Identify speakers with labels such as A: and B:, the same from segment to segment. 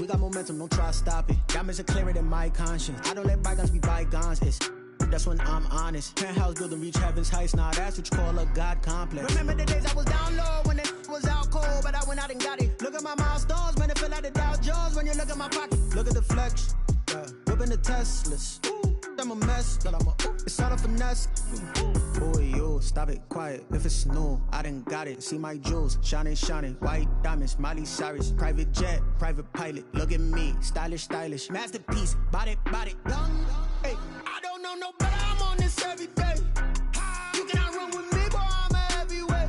A: We got momentum, don't try to stop it. Diamonds are clearer than my conscience. I don't let bygones be bygones. That's when I'm honest. Penthouse building, reach heaven's heights. Nah, that's what you call a God complex. Remember the days I was down low when it was out cold, but I went out and got it. Look at my milestones, man, it feel like the Dow Jones when you look at my pocket. Look at the flex, whipping the Teslas. I'm a mess, but it's all a finesse. Boy, you stop it, quiet. If it's new, I done got it. See my jewels, shining, white diamonds, Miley Cyrus, private jet, private pilot. Look at me, stylish, masterpiece, body, young. Hey, I don't know no better. I'm on this every day. You cannot run with me, boy. I'm a heavyweight.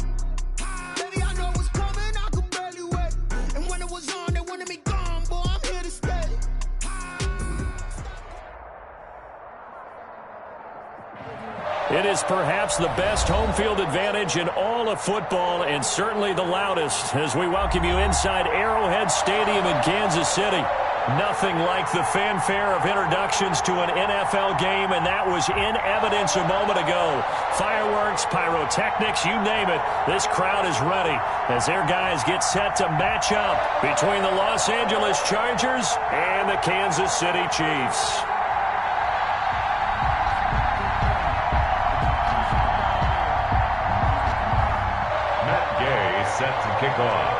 A: Baby, I know what's coming. I could barely wait. And when it was on, they wanted me gone, boy. I'm here to stay.
B: It is perhaps the best home field advantage in all of football, and certainly the loudest, as we welcome you inside Arrowhead Stadium in Kansas City. Nothing like the fanfare of introductions to an NFL game, and that was in evidence a moment ago. Fireworks, pyrotechnics, you name it. This crowd is ready as their guys get set to match up between the Los Angeles Chargers and the Kansas City Chiefs.
C: Set to kick off.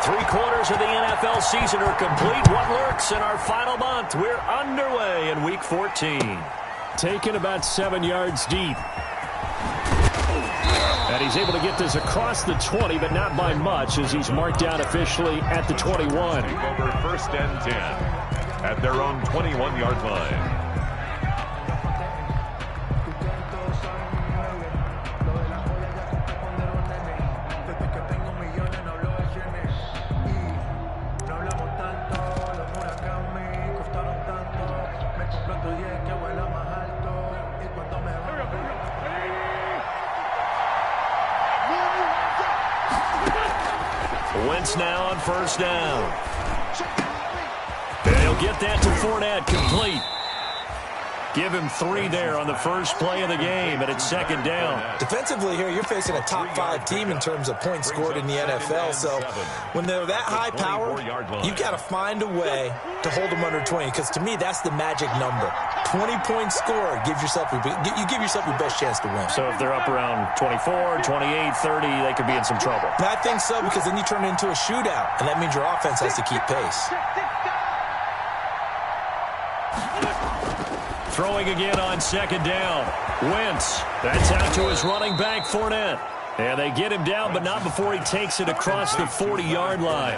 B: Three-quarters of the NFL season are complete. What lurks in our final month? We're underway in Week 14. Taken about 7 yards deep. And he's able to get this across the 20, but not by much, as he's marked down officially at the 21.
C: Over first and 10 at their own 21-yard line.
B: Wentz now on first down. And he'll get that to Fournette, complete. Give him 3 there on the first play of the game, and it's second down.
D: Defensively here, you're facing a top-5 team in terms of points scored in the NFL. So when they're that high power, you've got to find a way to hold them under 20, because to me, that's the magic number. 20 points scored, you give yourself your best chance to win.
B: So if they're up around 24, 28, 30, they could be in some trouble.
D: I think so, because then you turn it into a shootout, and that means your offense has to keep pace.
B: Throwing again on second down. Wentz. That's out to his running back, Fournette. And they get him down, but not before he takes it across the 40-yard line.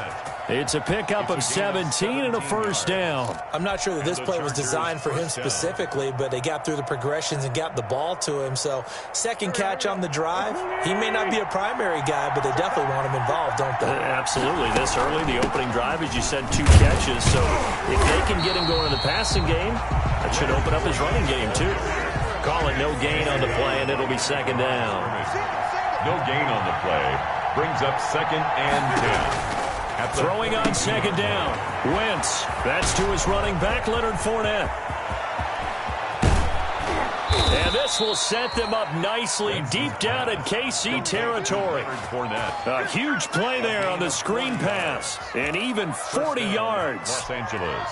B: It's a pickup of 17 and a first down.
D: I'm not sure that this play was designed for him specifically, but they got through the progressions and got the ball to him. So second catch on the drive. He may not be a primary guy, but they definitely want him involved, don't they?
B: Absolutely. This early, the opening drive, as you said, 2 catches. So if they can get him going in the passing game, that should open up his running game too. Call it no gain on the play, and it'll be second down.
C: No gain on the play. Brings up second and 10.
B: Throwing on second down. Wentz. That's to his running back, Leonard Fournette. And this will set them up nicely deep down in KC territory. A huge play there on the screen pass. And even 40 yards.
C: Los Angeles.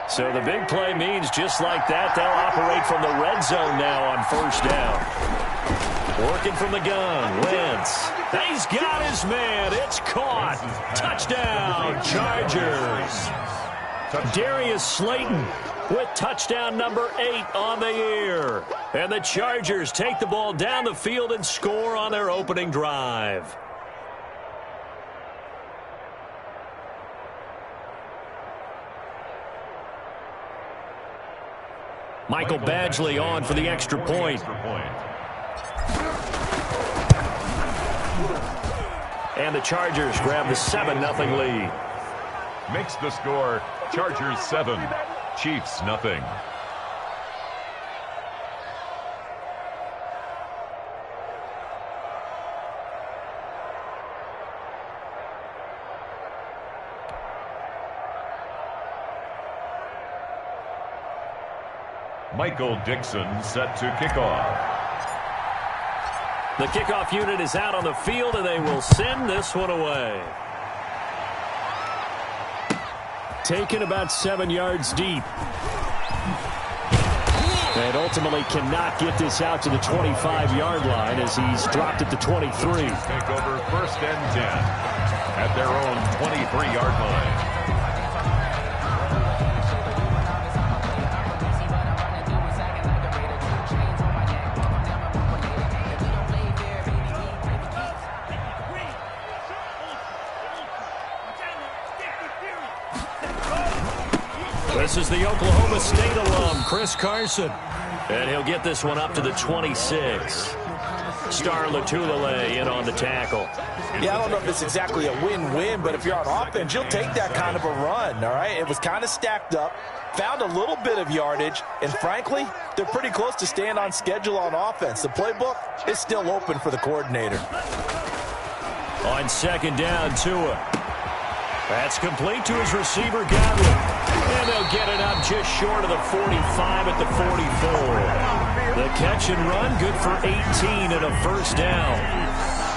B: So the big play means just like that, they'll operate from the red zone now on first down. Working from the gun, Wentz. He's got his man. It's caught. Touchdown, Chargers. Darius Slayton with touchdown number 8 on the year. And the Chargers take the ball down the field and score on their opening drive. Michael Badgley on for the extra point. And the Chargers grab the 7-0 lead.
C: Makes the score Chargers 7, Chiefs 0. Michael Dixon set to kick off.
B: The kickoff unit is out on the field, and they will send this one away. Taken about 7 yards deep. And ultimately cannot get this out to the 25-yard line as he's dropped at the 23.
C: Take over 1st and 10 at their own 23-yard line.
B: This is the Oklahoma State alum, Chris Carson. And he'll get this one up to the 26. Star Latulele in on the tackle.
D: Yeah, I don't know if it's exactly a win-win, but if you're on offense, you'll take that kind of a run, all right? It was kind of stacked up, found a little bit of yardage, and frankly, they're pretty close to staying on schedule on offense. The playbook is still open for the coordinator.
B: On 2nd down, Tua. That's complete to his receiver, Godwin. And they'll get it up just short of the 45 at the 44. The catch and run, good for 18 and a 1st down.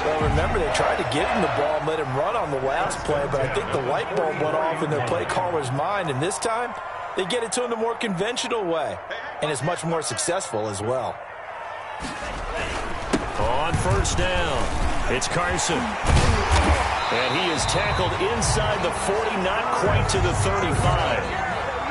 D: Well, remember, they tried to give him the ball and let him run on the last play, but I think the light bulb went off in their play caller's mind, and this time, they get it to him the more conventional way, and it's much more successful as well.
B: On 1st down, it's Carson. And he is tackled inside the 40, not quite to the 35.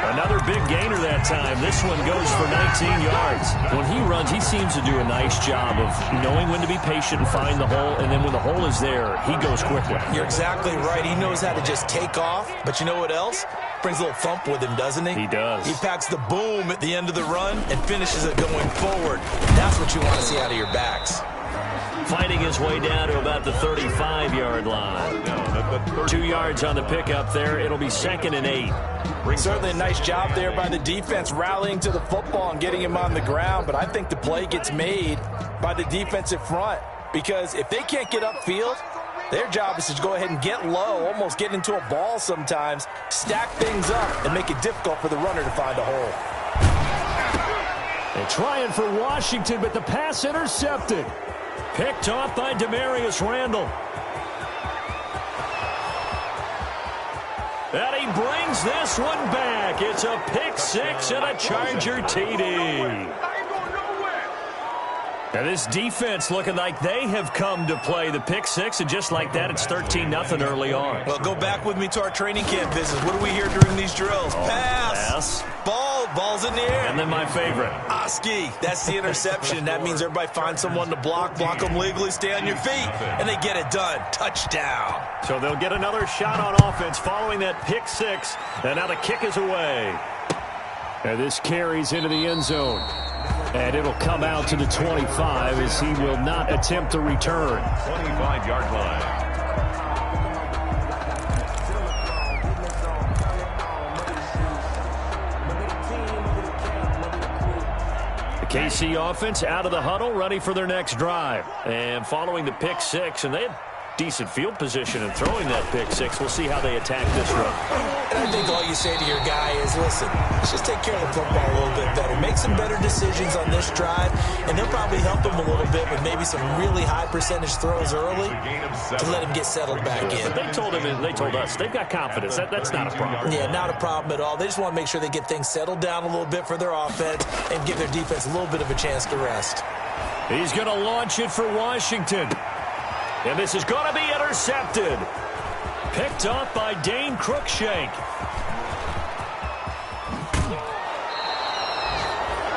B: Another big gainer that time. This one goes for 19 yards. When he runs, he seems to do a nice job of knowing when to be patient and find the hole, and then when the hole is there, he goes quickly.
D: You're exactly right. He knows how to just take off, but you know what else? Brings a little thump with him, doesn't he?
B: He does.
D: He packs the boom at the end of the run and finishes it going forward. That's what you want to see out of your backs.
B: Fighting his way down to about the 35-yard line. 2 yards on the pickup there. It'll be 2nd and 8.
D: Certainly a nice job there by the defense rallying to the football and getting him on the ground, but I think the play gets made by the defensive front because if they can't get upfield, their job is to go ahead and get low, almost get into a ball sometimes, stack things up, and make it difficult for the runner to find a hole.
B: They're trying for Washington, but the pass intercepted. Picked off by Demarius Randall. And he brings this one back. It's a pick six and a Charger TD. And this defense looking like they have come to play the pick six, and just like that, it's 13-0 early on.
D: Well, go back with me to our training camp visits. What do we hear during these drills? Pass. Ball's in the air.
B: And then my favorite.
D: Oski. That's the interception. That means everybody finds someone to block them legally, stay on your feet, and they get it done. Touchdown.
B: So they'll get another shot on offense following that pick six, and now the kick is away. And this carries into the end zone. And it'll come out to the 25 as he will not attempt a return.
C: 25-yard line.
B: The KC offense out of the huddle, ready for their next drive. And following the pick six, and they had decent field position and throwing that pick six. We'll see how they attack this run.
D: And I think all you say to your guy is, listen, let's just take care of the football a little bit better. Make some better decisions on this drive, and they'll probably help him a little bit with maybe some really high percentage throws early to let him get settled back in.
B: But they told him, and they told us, they've got confidence. That's not a problem.
D: Yeah, not a problem at all. They just want to make sure they get things settled down a little bit for their offense and give their defense a little bit of a chance to rest.
B: He's going to launch it for Washington. And this is going to be intercepted. Picked off by Dane Cruikshank.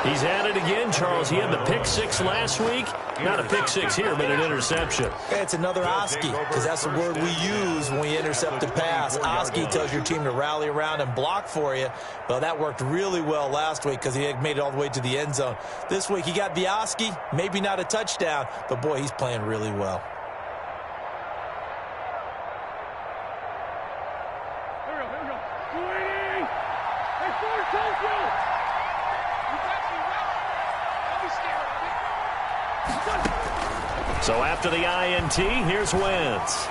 B: He's at it again, Charles. He had the pick six last week. Not a pick six here, but an interception.
D: It's another Oski, because that's the word we use when we intercept a pass. Oski tells your team to rally around and block for you. Well, that worked really well last week because he had made it all the way to the end zone. This week, he got the Oski, maybe not a touchdown, but boy, he's playing really well.
B: So after the INT, here's Wentz.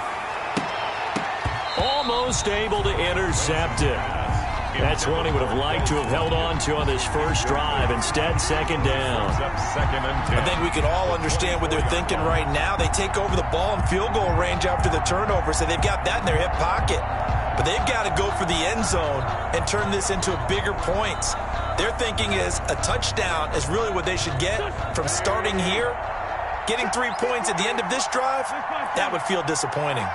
B: Almost able to intercept it. That's one he would have liked to have held on to on this first drive. Instead, second down.
D: I think we can all understand what they're thinking right now. They take over the ball in field goal range after the turnover, so they've got that in their hip pocket. But they've got to go for the end zone and turn this into bigger points. Their thinking is a touchdown is really what they should get from starting here. Getting 3 points at the end of this drive, that would feel disappointing.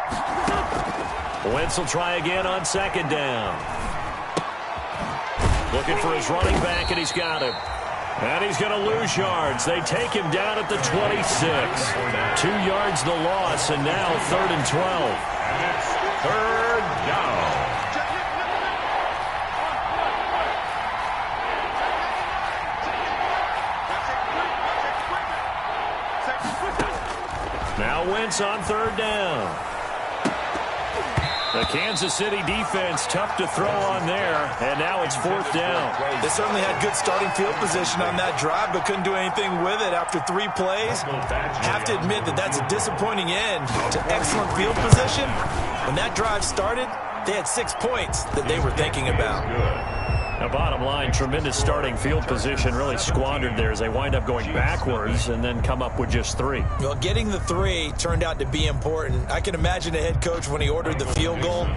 B: Wentz will try again on second down. Looking for his running back, and he's got him. And he's going to lose yards. They take him down at the 26. 2 yards the loss, and now 3rd and 12.
C: And it's 3rd down.
B: Now Wentz on 3rd down. The Kansas City defense tough to throw on there, and now it's 4th down.
D: They certainly had good starting field position on that drive, but couldn't do anything with it after 3 plays. Have to admit that that's a disappointing end to excellent field position. When that drive started, they had 6 points that they were thinking about.
B: Now, bottom line, tremendous starting field position really squandered there as they wind up going backwards and then come up with just 3.
D: Well, getting the 3 turned out to be important. I can imagine the head coach when he ordered the field goal.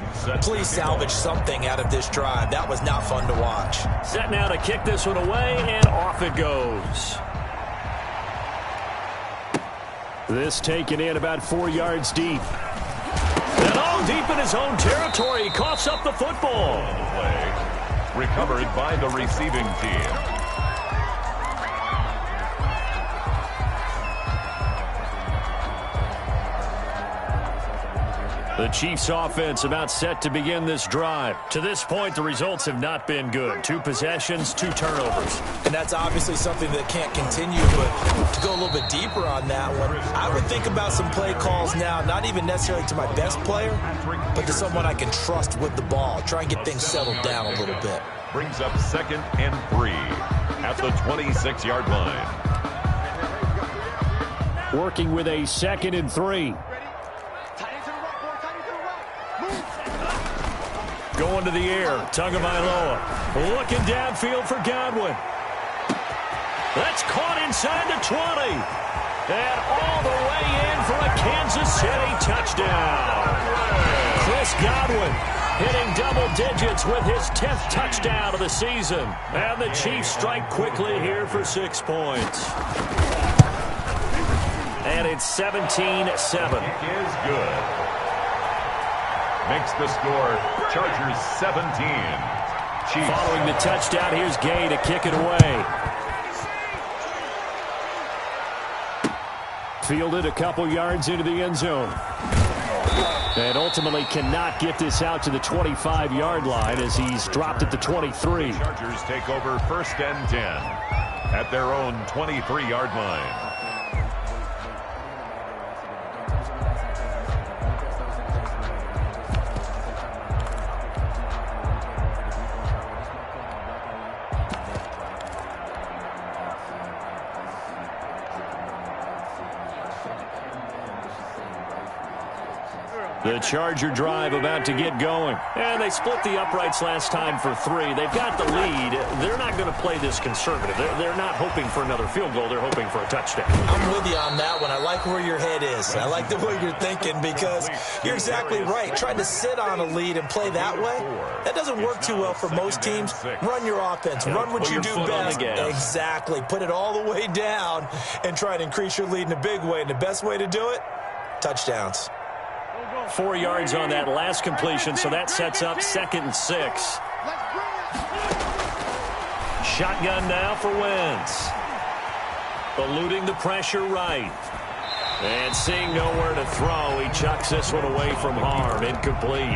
D: Please salvage something out of this drive. That was not fun to watch.
B: Set now to kick this one away, and off it goes. This taken in about 4 yards deep. And deep in his own territory, he coughs up the football.
C: Recovered by the receiving team.
B: The Chiefs offense about set to begin this drive. To this point, the results have not been good. 2 possessions, 2 turnovers.
D: And that's obviously something that can't continue, but to go a little bit deeper on that one, I would think about some play calls now, not even necessarily to my best player, but to someone I can trust with the ball. Try and get things settled down a little bit.
C: Brings up 2nd and 3 at the 26-yard line.
B: Working with a 2nd and 3. Going to the air, Tagovailoa. Looking downfield for Godwin. That's caught inside the 20. And all the way in for a Kansas City touchdown. Chris Godwin hitting double digits with his 10th touchdown of the season. And the Chiefs strike quickly here for 6 points. And it's 17-7.
C: Is good. Makes the score Chargers 17. Chiefs.
B: Following the touchdown, here's Gay to kick it away. Fielded a couple yards into the end zone. And ultimately cannot get this out to the 25-yard line as he's dropped at the 23.
C: Chargers take over 1st and 10 at their own 23-yard line.
B: The Charger drive about to get going. And they split the uprights last time for 3. They've got the lead. They're not going to play this conservative. They're not hoping for another field goal. They're hoping for a touchdown.
D: I'm with you on that one. I like where your head is. I like the way you're thinking because you're exactly right. Trying to sit on a lead and play that way, that doesn't work too well for most teams. Run your offense. Run what you do best. Exactly. Put it all the way down and try to increase your lead in a big way. And the best way to do it, touchdowns.
B: 4 yards on that last completion, so that sets up 2nd and 6. Shotgun now for Wentz. Eluding the pressure right. And seeing nowhere to throw, he chucks this one away from harm. Incomplete.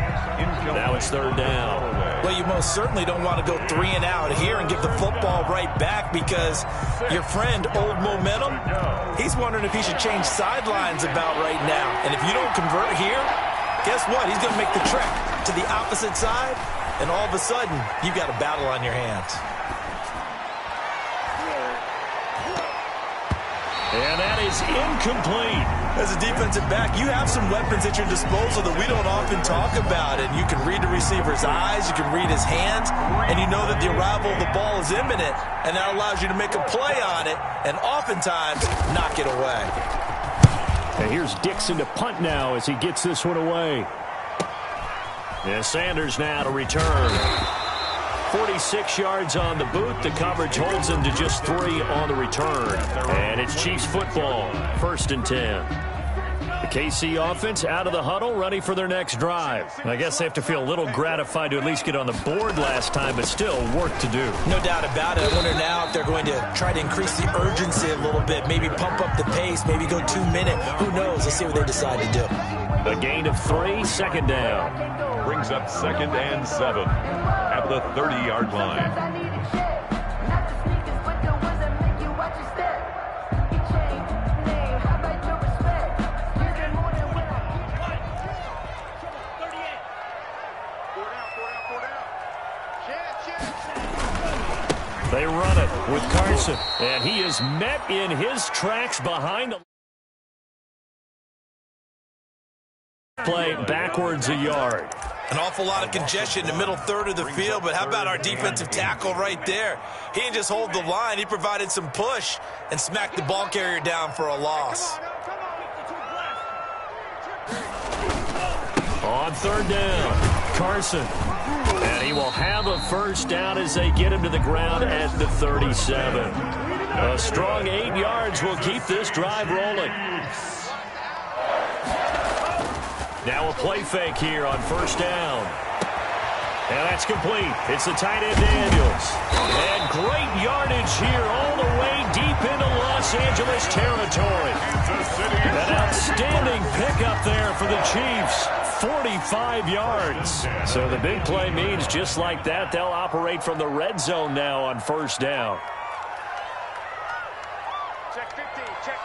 B: Now it's 3rd down.
D: Well, you most certainly don't want to go 3 and out here and give the football right back because your friend, Old Momentum, he's wondering if he should change sidelines about right now. And if you don't convert here, guess what? He's going to make the trek to the opposite side, and all of a sudden, you've got a battle on your hands.
B: And that is incomplete.
D: As a defensive back, you have some weapons at your disposal that we don't often talk about. And you can read the receiver's eyes, you can read his hands, and you know that the arrival of the ball is imminent. And that allows you to make a play on it and oftentimes knock it away.
B: And here's Dixon to punt now as he gets this one away. And Sanders now to return. 46 yards on the boot. The coverage holds him to just 3 on the return. And it's Chiefs football, 1st and 10. The KC offense out of the huddle, ready for their next drive. I guess they have to feel a little gratified to at least get on the board last time, but still work to do.
D: No doubt about it. I wonder now if they're going to try to increase the urgency a little bit, maybe pump up the pace, maybe go 2 minute. Who knows? Let's see what they decide to do.
B: A gain of 3, 2nd down.
C: Brings up 2nd and 7 at the 30-yard line.
B: They run it with Carson, and he is met in his tracks behind the play backwards a yard.
D: An awful lot of congestion in the middle third of the field, but how about our defensive tackle right there? He didn't just hold the line, he provided some push and smacked the ball carrier down for a loss.
B: On 3rd down, Carson. And he will have a 1st down as they get him to the ground at the 37. A strong 8 yards will keep this drive rolling. Now a play fake here on 1st down. And that's complete. It's the tight end Daniels. And great yardage here all the way deep into Los Angeles territory. An outstanding pickup there for the Chiefs. 45 yards. So the big play means just like that, they'll operate from the red zone now on 1st down.
E: Check 50, check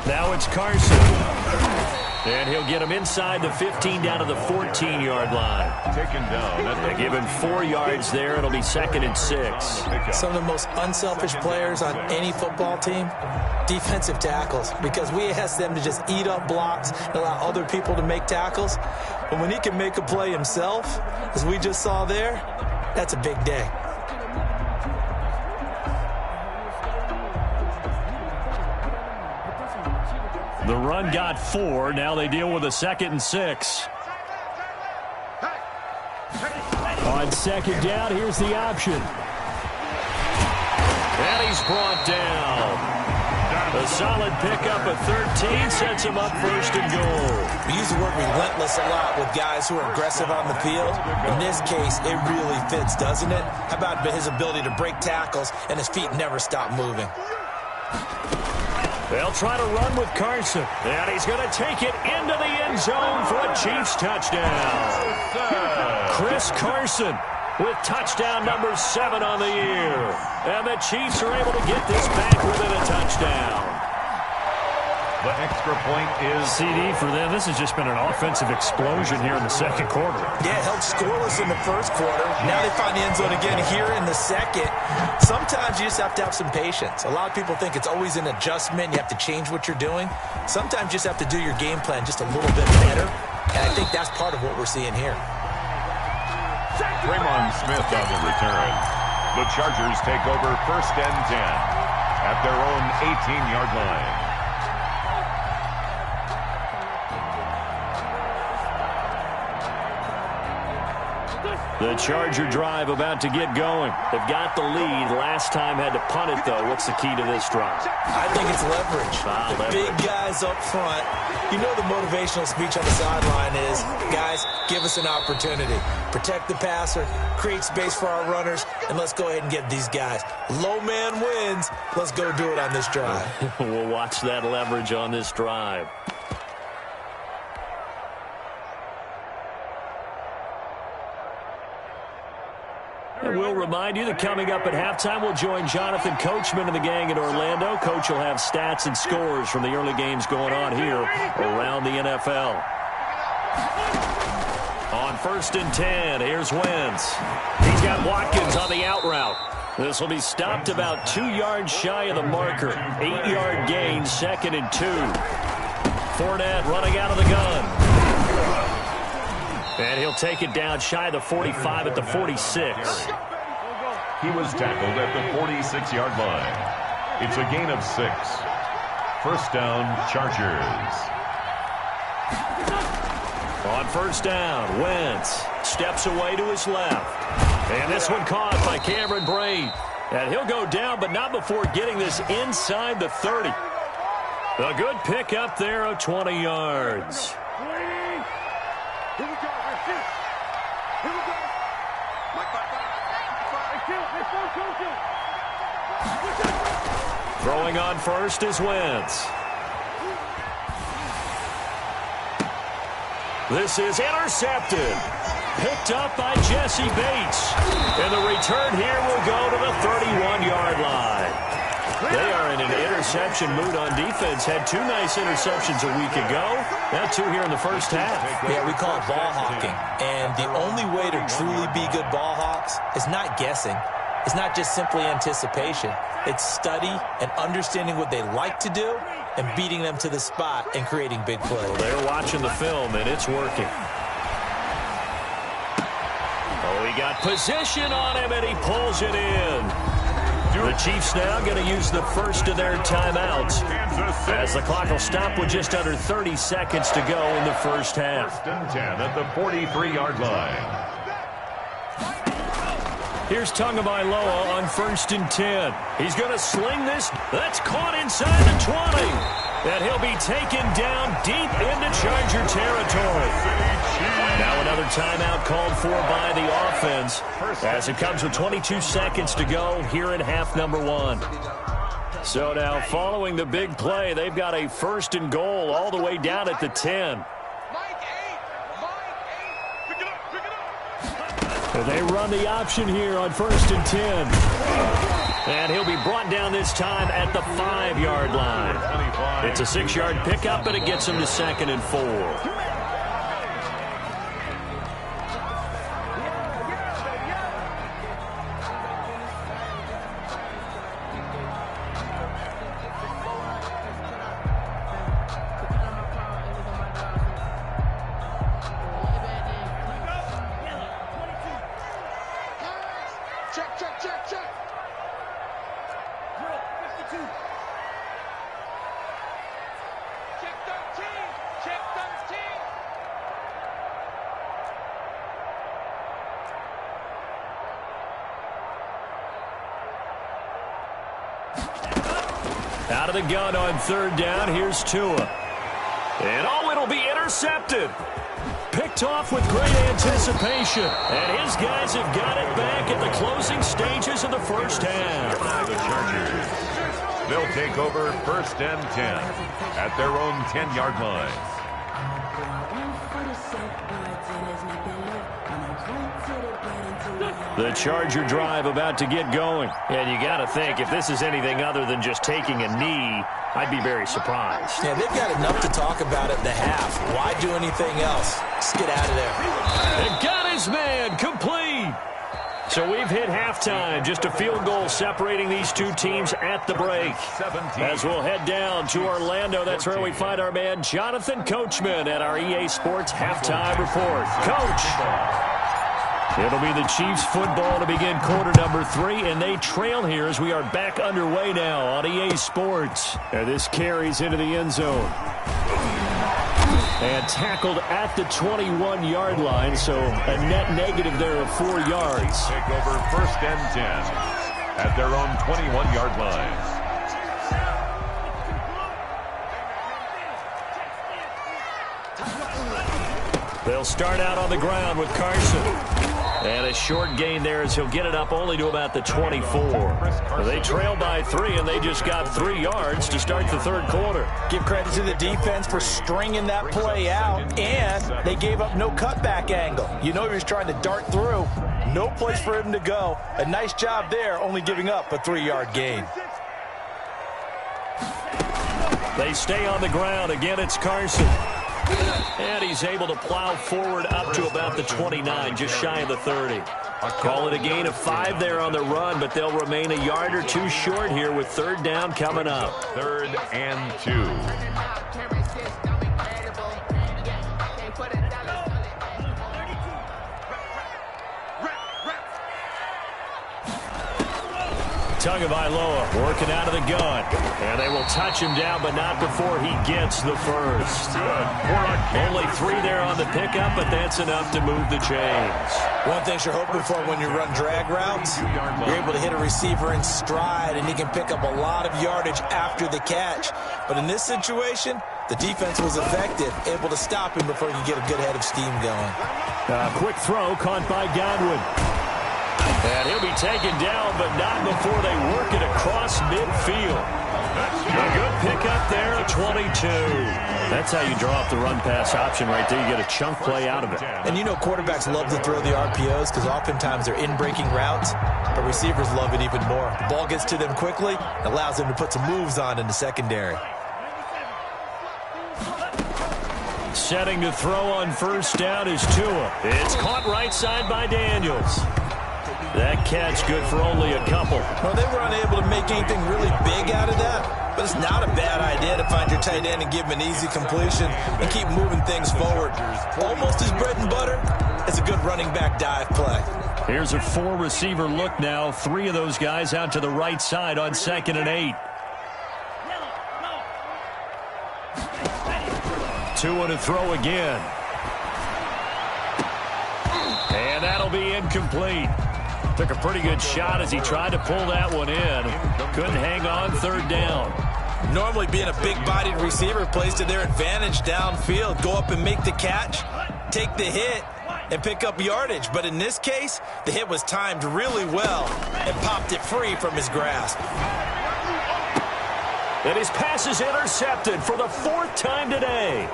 E: 50.
B: Now it's Carson. And he'll get him inside the 15 down to the 14-yard line.
C: Taken down.
B: They give him 4 yards there. It'll be 2nd and 6.
D: Some of the most unselfish players on any football team, defensive tackles, because we ask them to just eat up blocks and allow other people to make tackles. But when he can make a play himself, as we just saw there, that's a big day.
B: The run got 4. Now they deal with a 2nd and 6. On 2nd down, here's the option. And he's brought down. A solid pickup of 13 sets him up 1st and goal.
D: We use the word relentless a lot with guys who are aggressive on the field. In this case, it really fits, doesn't it? How about his ability to break tackles and his feet never stop moving?
B: They'll try to run with Carson. And he's going to take it into the end zone for a Chiefs touchdown. Chris Carson with touchdown number 7 on the year. And the Chiefs are able to get this back within a touchdown.
C: The extra point is
B: CD for them. This has just been an offensive explosion here in the 2nd quarter.
D: Yeah, held scoreless in the 1st quarter. Now they find the end zone again here in the 2nd. Sometimes you just have to have some patience. A lot of people think it's always an adjustment. You have to change what you're doing. Sometimes you just have to do your game plan just a little bit better. And I think that's part of what we're seeing here.
C: Draymond Smith on the return. The Chargers take over 1st and 10 at their own 18-yard line.
B: The Charger drive about to get going. They've got the lead. Last time had to punt it, though. What's the key to this drive?
D: I think it's leverage. Big guys up front. You know the motivational speech on the sideline is, guys, give us an opportunity. Protect the passer, create space for our runners, and let's go ahead and get these guys. Low man wins. Let's go do it on this drive.
B: We'll watch that leverage on this drive. And we'll remind you that coming up at halftime, we'll join Jonathan Coachman and the gang in Orlando. Coach will have stats and scores from the early games going on here around the NFL. On 1st and 10. Here's Wentz. He's got Watkins on the out route. This will be stopped about 2 yards shy of the marker. 8-yard gain, 2nd and 2. Fournette running out of the gun. And he'll take it down shy of the 45 at the 46.
C: He was tackled at the 46-yard line. It's a gain of 6. 1st down, Chargers.
B: On 1st down, Wentz steps away to his left. And this one caught by Cameron Brate. And he'll go down, but not before getting this inside the 30. A good pick up there of 20 yards. Throwing on 1st is Wentz. This is intercepted. Picked up by Jesse Bates. And the return here will go to the 31-yard line. They are in an interception mood on defense. Had 2 nice interceptions a week ago. Now 2 here in the 1st half.
D: Yeah, we call it ball hawking. And the only way to truly be good ball hawks is not guessing. It's not just simply anticipation. It's study and understanding what they like to do and beating them to the spot and creating big plays.
B: Well, they're watching the film, and it's working. Oh, he got position on him, and he pulls it in. The Chiefs now going to use the first of their timeouts as the clock will stop with just under 30 seconds to go in the 1st half.
C: 1st and 10 at the 43-yard line.
B: Here's Tagovailoa on 1st and 10. He's going to sling this. That's caught inside the 20. And he'll be taken down deep into Charger territory. Now another timeout called for by the offense as it comes with 22 seconds to go here in half number 1. So now following the big play, they've got a 1st and goal all the way down at the 10. They run the option here on 1st and 10. And he'll be brought down this time at the 5-yard line. It's a 6-yard pickup, but it gets him to 2nd and 4. Out of the gun on 3rd down. Here's Tua. And it'll be intercepted. Picked off with great anticipation. And his guys have got it back at the closing stages of the 1st half.
C: The Chargers. They'll take over 1st and 10 at their own 10-yard line.
B: The Charger drive about to get going. And you got to think, if this is anything other than just taking a knee, I'd be very surprised.
D: Yeah, they've got enough to talk about at the half. Why do anything else? Just get out of there.
B: And got his man complete. So we've hit halftime. Just a field goal separating these 2 teams at the break. As we'll head down to Orlando, that's where we find our man Jonathan Coachman at our EA Sports Halftime Report. Coach. It'll be the Chiefs football to begin quarter number 3, and they trail here as we are back underway now on EA Sports. And this carries into the end zone. And tackled at the 21-yard line, so a net negative there of 4 yards.
C: Take over 1st and 10 at their own 21-yard line.
B: They'll start out on the ground with Carson. And a short gain there as he'll get it up only to about the 24. They trail by 3, and they just got 3 yards to start the 3rd quarter.
D: Give credit to the defense for stringing that play out, and they gave up no cutback angle. You know he was trying to dart through. No place for him to go. A nice job there, only giving up a 3-yard gain.
B: They stay on the ground. Again, it's Carson. And he's able to plow forward up to about the 29, just shy of the 30. Call it a gain of 5 there on the run, but they'll remain a yard or two short here with third down coming up.
C: 3rd and 2.
B: Tagovailoa working out of the gun. And they will touch him down, but not before he gets the first. Only 3 there on the pickup, but that's enough to move the chains.
D: One thing you're hoping for when you run drag routes, you're able to hit a receiver in stride, and he can pick up a lot of yardage after the catch. But in this situation, the defense was effective, able to stop him before he could get a good head of steam going.
B: Quick throw caught by Godwin. And he'll be taken down, but not before they work it across midfield. A good pickup there at 22. That's how you draw up the run-pass option right there. You get a chunk play out of it.
D: And you know quarterbacks love to throw the RPOs because oftentimes they're in-breaking routes, but receivers love it even more. The ball gets to them quickly, allows them to put some moves on in the secondary.
B: Setting to throw on first down is Tua. It's caught right side by Daniels. That catch good for only a couple.
D: Well, they were unable to make anything really big out of that, but it's not a bad idea to find your tight end and give him an easy completion and keep moving things forward. Almost his bread and butter. It's a good running back dive play.
B: Here's a 4-receiver look now. 3 of those guys out to the right side on 2nd and 8. Tua to throw again. And that'll be incomplete. Took a pretty good shot as he tried to pull that one in. Couldn't hang on, 3rd down.
D: Normally being a big-bodied receiver plays to their advantage downfield. Go up and make the catch, take the hit, and pick up yardage. But in this case, the hit was timed really well and popped it free from his grasp.
B: And his pass is intercepted for the 4th time today.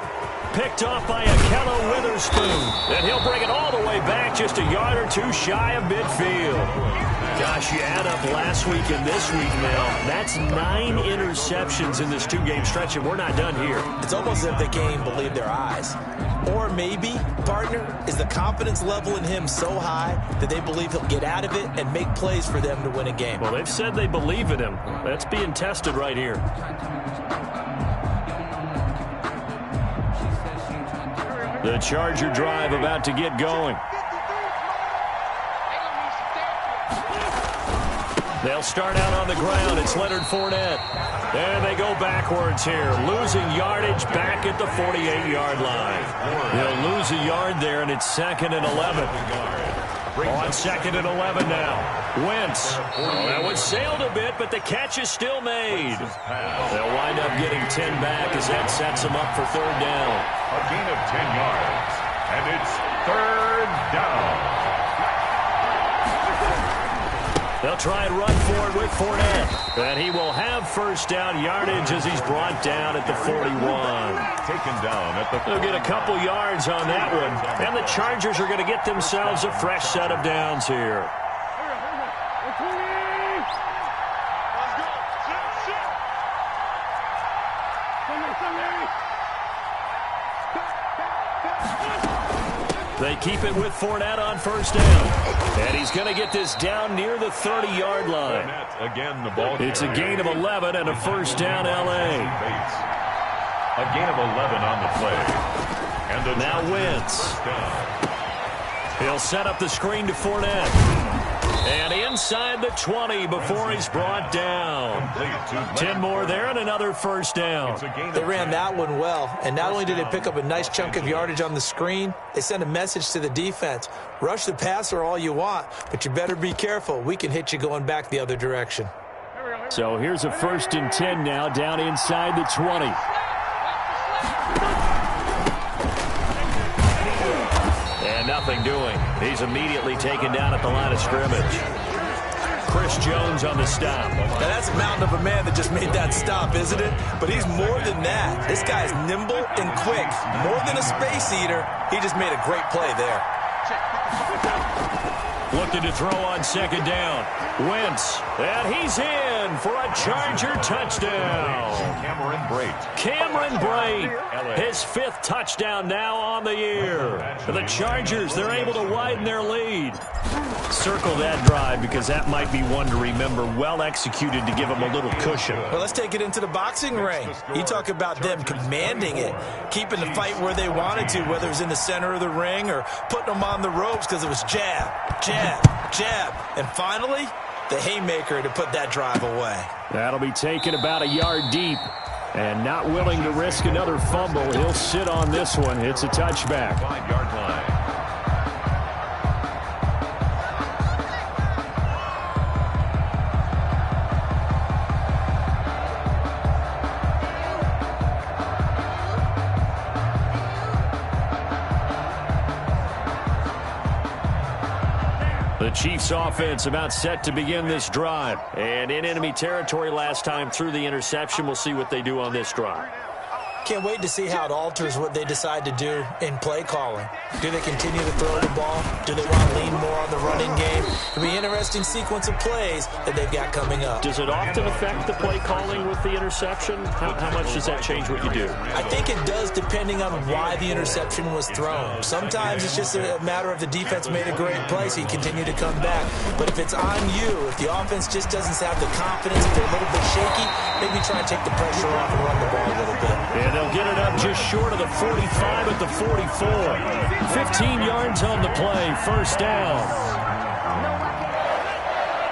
B: Picked off by Akello Witherspoon. And he'll bring it all the way back just a yard or 2 shy of midfield. Gosh, you add up last week and this week, Mel. That's 9 interceptions in this 2-game stretch, and we're not done here.
D: It's almost as if they can't even believe their eyes. Or maybe, partner, is the confidence level in him so high that they believe he'll get out of it and make plays for them to win a game.
B: Well, they've said they believe in him. That's being tested right here. The Charger drive about to get going. They'll start out on the ground. It's Leonard Fournette. And they go backwards here. Losing yardage back at the 48-yard line. They'll lose a yard there, and it's 2nd and 11. On 2nd and 11 now. Wentz. Well, that one sailed a bit, but the catch is still made. They'll wind up getting 10 back as that sets them up for 3rd down.
C: A gain of 10 yards, and it's 3rd down.
B: They'll try and run for it with Fournette. And he will have first down yardage as he's brought down at the 41.
C: Taken down at the 41.
B: They'll get a couple yards on that one. And the Chargers are going to get themselves a fresh set of downs here. They keep it with Fournette on first down. And he's going to get this down near the 30-yard line.
C: Again, the ball
B: it's a gain of 11 and a first down, L.A.
C: A gain of 11 on the play. And
B: now Wentz. He'll set up the screen to Fournette. And inside the 20 before he's brought down. 10 more there and another first down.
D: They ran that one well, and not only did they pick up a nice chunk of yardage on the screen, they sent a message to the defense. Rush the passer all you want, but you better be careful. We can hit you going back the other direction.
B: So here's a 1st and 10 now down inside the 20. And nothing doing. He's immediately taken down at the line of scrimmage. Chris Jones on the stop.
D: Now that's a mountain of a man that just made that stop, isn't it? But he's more than that. This guy's nimble and quick. More than a space eater, he just made a great play there.
B: Looking to throw on 2nd down. Wentz, and he's in. in for a Charger touchdown. Cameron Brate, his 5th touchdown now on the year. For the Chargers, they're able to widen their lead. Circle that drive because that might be one to remember. Well executed to give them a little cushion.
D: Well, let's take it into the boxing ring. You talk about them commanding it, keeping the fight where they wanted to, whether it was in the center of the ring or putting them on the ropes because it was jab, jab, jab. And finally, the haymaker to put that drive away.
B: That'll be taken about a yard deep. And not willing to risk another fumble. He'll sit on this one. It's a touchback.
C: 5-yard line.
B: The Chiefs offense about set to begin this drive. And in enemy territory last time through the interception. We'll see what they do on this drive.
D: Can't wait to see how it alters what they decide to do in play calling. Do they continue to throw the ball? Do they want to lean more on the running game? It'll be an interesting sequence of plays that they've got coming up.
B: Does it often affect the play calling with the interception? How much does that change what you do?
D: I think it does depending on why the interception was thrown. Sometimes it's just a matter of the defense made a great play, so you continue to come back. But if it's on you, if the offense just doesn't have the confidence, if they're a little bit shaky, maybe try and take the pressure off and run the ball a little bit.
B: And they'll get it up just short of the 45 at the 44. 15 yards on the play. First down.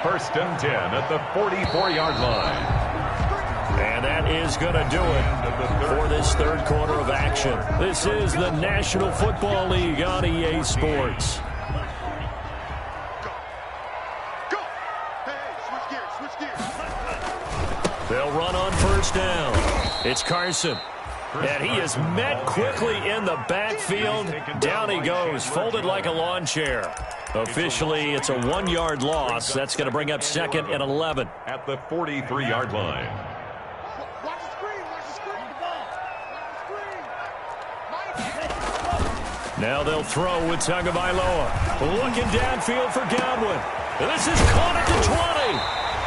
C: 1st and 10 at the 44-yard line.
B: And that is going to do it for this 3rd quarter of action. This is the National Football League on EA Sports. They'll run on 1st down. It's Carson. And he is met quickly in the backfield. Down he goes, folded like a lawn chair. Officially, it's a 1-yard loss. That's going to bring up 2nd and 11.
C: At the 43-yard line.
E: Watch the screen. Watch the screen.
B: Now they'll throw with Tagovailoa. Looking downfield for Godwin. And this is caught at the 20.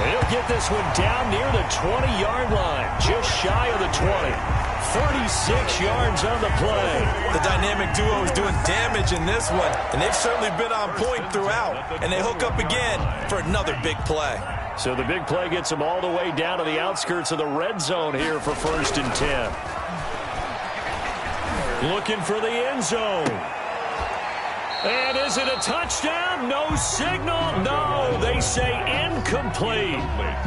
B: He'll get this one down near the 20-yard line. Just shy of the 20. 36 yards on the play.
D: The dynamic duo is doing damage in this one, and they've certainly been on point throughout. And they hook up again for another big play.
B: So the big play gets them all the way down to the outskirts of the red zone here for 1st and 10. Looking for the end zone. And is it a touchdown? No signal. No, they say incomplete.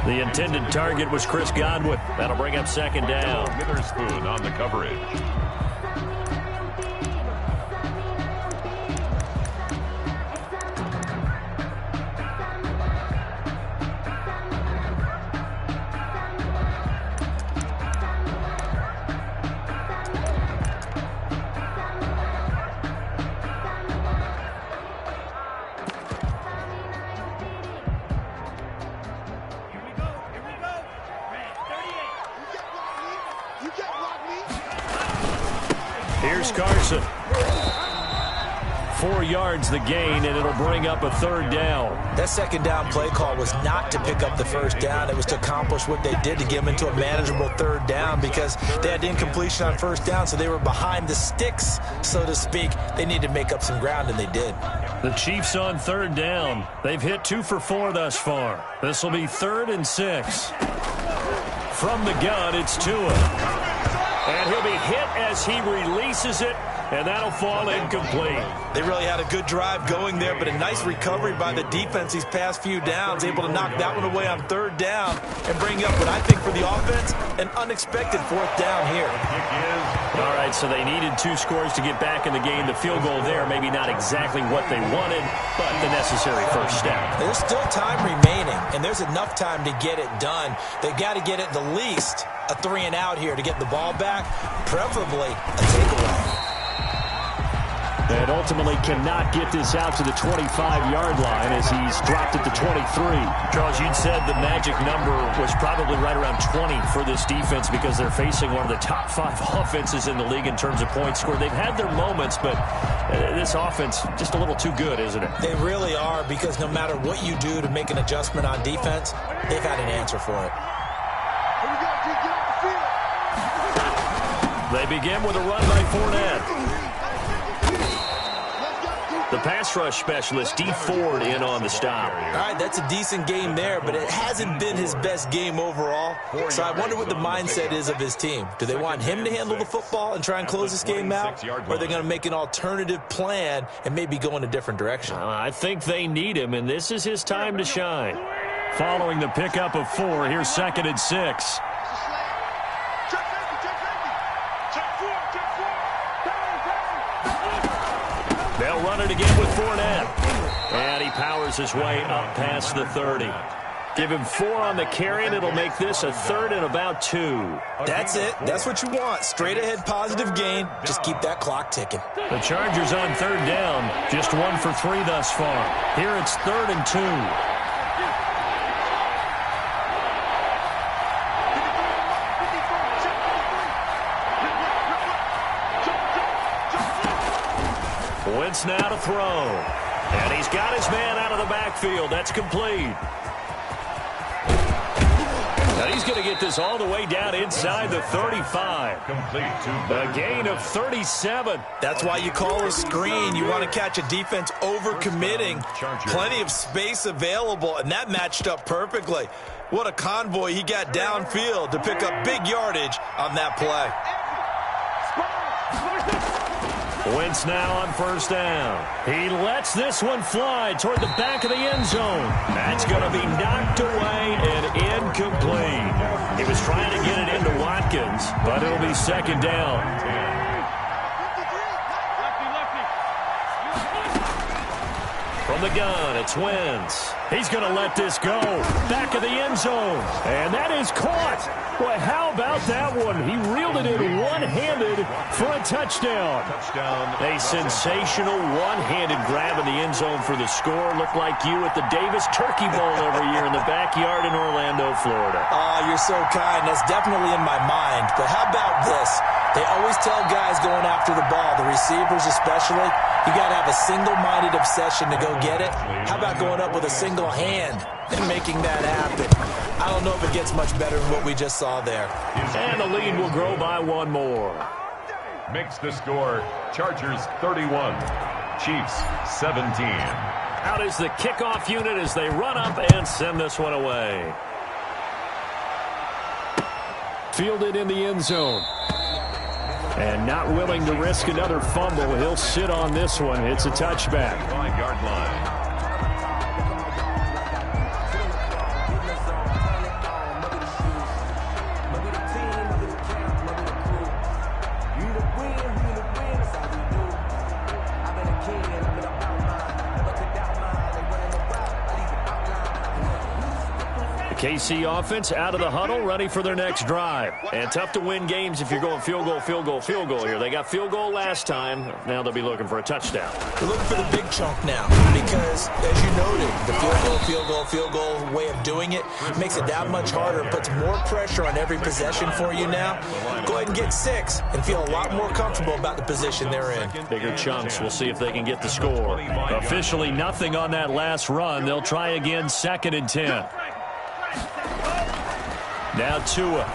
B: The intended target was Chris Godwin. That'll bring up 2nd down.
C: Witherspoon on the coverage.
B: Here's Carson. 4 yards the gain, and it'll bring up a 3rd down.
D: That 2nd down play call was not to pick up the 1st down. It was to accomplish what they did to get them into a manageable 3rd down because they had incompletion on 1st down, so they were behind the sticks, so to speak. They needed to make up some ground, and they did.
B: The Chiefs on 3rd down. They've hit 2 for 4 thus far. This will be 3rd and 6. From the gun, it's Tua. And he'll be hit as he releases it, and that'll fall incomplete.
D: They really had a good drive going there, but a nice recovery by the defense these past few downs, able to knock that one away on 3rd down and bring up what I think for the offense, an unexpected 4th down here.
B: All right, so they needed 2 scores to get back in the game. The field goal there, maybe not exactly what they wanted, but the necessary 1st step.
D: There's still time remaining, and there's enough time to get it done. They've got to get at the least a 3-and-out here to get the ball back, preferably a takeaway.
B: And ultimately cannot get this out to the 25-yard line as he's dropped it to 23. Charles, you'd said the magic number was probably right around 20 for this defense because they're facing one of the top 5 offenses in the league in terms of points scored. They've had their moments, but this offense just a little too good, isn't it?
D: They really are, because no matter what you do to make an adjustment on defense, they've had an answer for it.
B: They begin with a run by Fournette. The pass rush specialist, Dee4 in on the stop.
D: All right, that's a decent game there, but it hasn't been his best game overall. So I wonder what the mindset is of his team. Do they want him to handle the football and try and close this game out? Or are they going to make an alternative plan and maybe go in a different direction?
B: I think they need him, and this is his time to shine. Following the pickup of 4, here's 2nd and 6. They'll run it again with Fournette. And he powers his way up past the 30. Give him 4 on the carry, and it'll make this a 3rd and about 2.
D: That's it. That's what you want. Straight ahead positive gain. Just keep that clock ticking.
B: The Chargers on 3rd down. Just 1 for 3 thus far. Here it's 3rd and 2. Wentz now to throw. And he's got his man out of the backfield. That's complete. Now he's going to get this all the way down inside the 35. A gain of 37.
D: That's why you call a screen. You want to catch a defense overcommitting. Plenty of space available, and that matched up perfectly. What a convoy he got downfield to pick up big yardage on that play.
B: Wentz now on 1st down. He lets this one fly toward the back of the end zone. That's going to be knocked away and incomplete. He was trying to get it into Watkins, but it'll be 2nd down. From the gun, it's Wentz. He's going to let this go. Back of the end zone. And that is caught. Boy, how about that one? He reeled it in one-handed for a touchdown. A sensational one-handed grab in the end zone for the score. Looked like you at the Davis Turkey Bowl every year in the backyard in Orlando, Florida.
D: Oh, you're so kind. That's definitely in my mind. But how about this? They always tell guys going after the ball, the receivers especially, you got to have a single-minded obsession to go get it. How about going up with a single hand and making that happen? I don't know if it gets much better than what we just saw there.
B: And the lead will grow by 1 more.
C: Makes the score Chargers 31, Chiefs 17.
B: Out is the kickoff unit as they run up and send this one away. Fielded in the end zone. And not willing to risk another fumble. He'll sit on this one. It's a touchback.
C: 5-yard line.
B: KC offense out of the huddle, ready for their next drive. And tough to win games if you're going field goal, field goal, field goal here. They got field goal last time. Now they'll be looking for a touchdown.
D: They're looking for the big chunk now because, as you noted, the field goal way of doing it makes it that much harder and puts more pressure on every possession for you now. Go ahead and get 6 and feel a lot more comfortable about the position they're in.
B: Bigger chunks. We'll see if they can get the score. Officially nothing on that last run. They'll try again, 2nd and 10. Now Tua.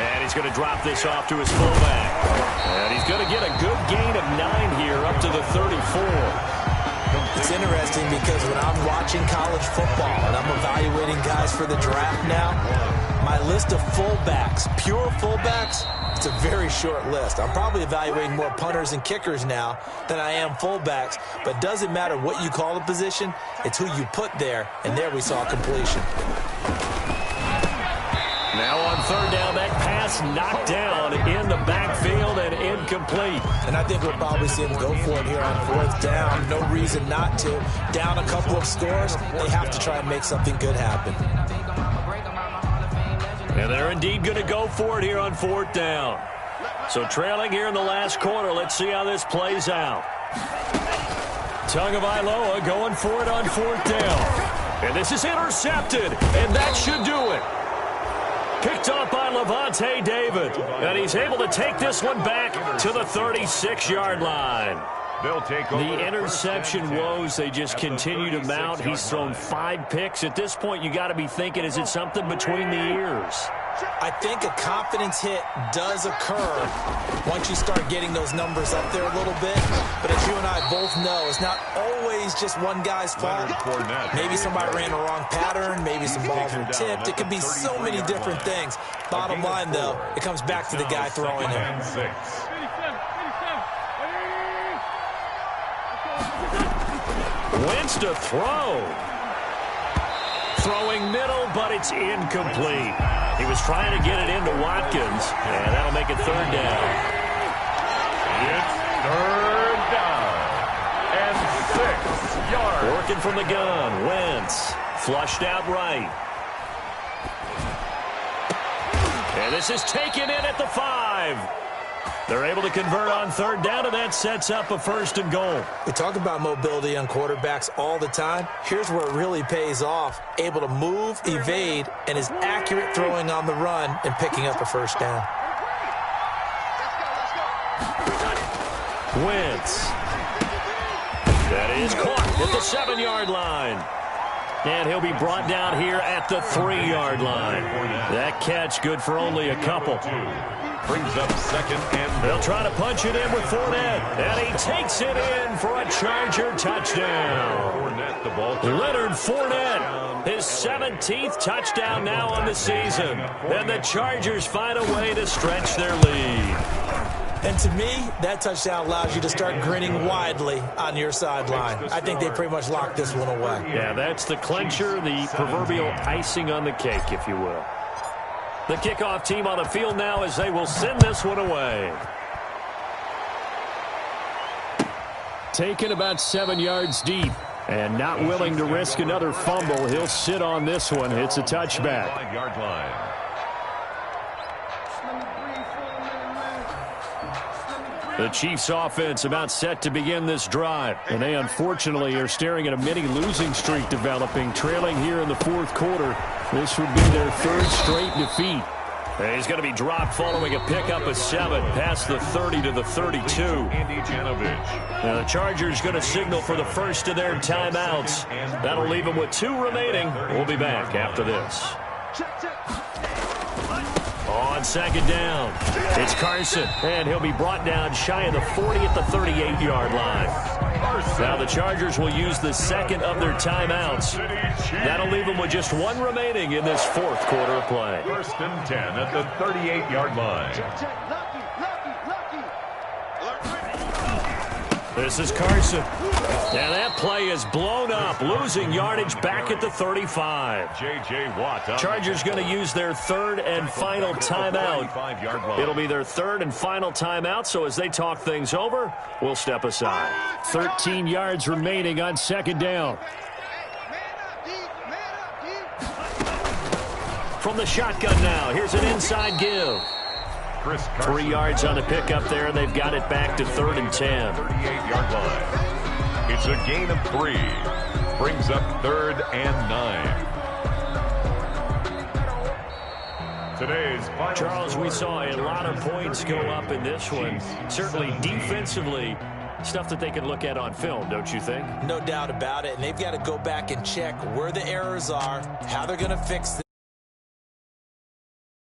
B: And he's going to drop this off to his fullback. And he's going to get a good gain of 9 here up to the 34.
D: It's interesting because when I'm watching college football and I'm evaluating guys for the draft now, my list of fullbacks, pure fullbacks, it's a very short list. I'm probably evaluating more punters and kickers now than I am fullbacks, but it doesn't matter what you call the position, it's who you put there, and there we saw completion.
B: Now on 3rd down, that pass knocked down in the backfield and incomplete.
D: And I think we'll probably see him go for it here on 4th down. No reason not to. Down a couple of scores, they have to try and make something good happen.
B: And they're indeed going to go for it here on 4th down. So trailing here in the last quarter. Let's see how this plays out. Tagovailoa going for it on 4th down. And this is intercepted, and that should do it. Picked off by Levante David. And he's able to take this one back to the 36-yard line.
C: They'll take over
B: the interception woes, they just continue to mount. He's thrown 5 picks. At this point, you got to be thinking, is it something between the ears?
D: I think a confidence hit does occur once you start getting those numbers up there a little bit. But as you and I both know, it's not always just one guy's fault. Maybe somebody ran the wrong pattern. Maybe some balls were tipped. It could be so many different things. Bottom line, though, it comes back to the guy throwing them.
B: Wentz to throw. Throwing middle, but it's incomplete. He was trying to get it into Watkins, and that'll make it 3rd down.
C: It's 3rd down and 6 yards.
B: Working from the gun, Wentz flushed out right. And this is taken in at the 5. They're able to convert on 3rd down, and that sets up a 1st and goal.
D: We talk about mobility on quarterbacks all the time. Here's where it really pays off. Able to move, evade, and is accurate throwing on the run and picking up a 1st down.
B: Wentz. That is caught at the 7-yard line. And he'll be brought down here at the 3-yard line. That catch good for only a couple.
C: Brings up 2nd and
B: they'll try to punch it in with Fournette. And he takes it in for a Charger touchdown. Leonard Fournette, his 17th touchdown now on the season. And the Chargers find a way to stretch their lead.
D: And to me, that touchdown allows you to start grinning widely on your sideline. I think they pretty much locked this one away.
B: Yeah, that's the clincher, the proverbial icing on the cake, if you will. The kickoff team on the field now as they will send this one away. Taken about 7 yards deep and not willing to risk another fumble. He'll sit on this one. It's a touchback.
C: 5-yard line.
B: The Chiefs offense about set to begin this drive. And they unfortunately are staring at a mini losing streak developing, trailing here in the 4th quarter. This would be their 3rd straight defeat. And he's going to be dropped following a pickup of 7 past the 30 to the 32. Now the Chargers going to signal for the first of their timeouts. That'll leave them with 2 remaining. We'll be back after this. On 2nd down, it's Carson, and he'll be brought down shy of the 40 at the 38-yard line. Now the Chargers will use the 2nd of their timeouts. That'll leave them with just 1 remaining in this 4th quarter of play.
C: 1st and 10 at the 38-yard line.
B: This is Carson. And that play is blown up, losing yardage back at the 35.
C: J.J. Watt.
B: Chargers going to use their 3rd and final timeout. It'll be their 3rd and final timeout, so as they talk things over, we'll step aside. 13 yards remaining on 2nd down. From the shotgun now, here's an inside give. 3 yards on the pickup there, and they've got it back to 3rd and 10.
C: 38-yard line. It's a gain of 3. Brings up 3rd and 9. Today's final
B: Charles, we saw a lot of points go up in this one. Certainly defensively, stuff that they can look at on film, don't you think?
D: No doubt about it, and they've got to go back and check where the errors are, how they're going to fix them.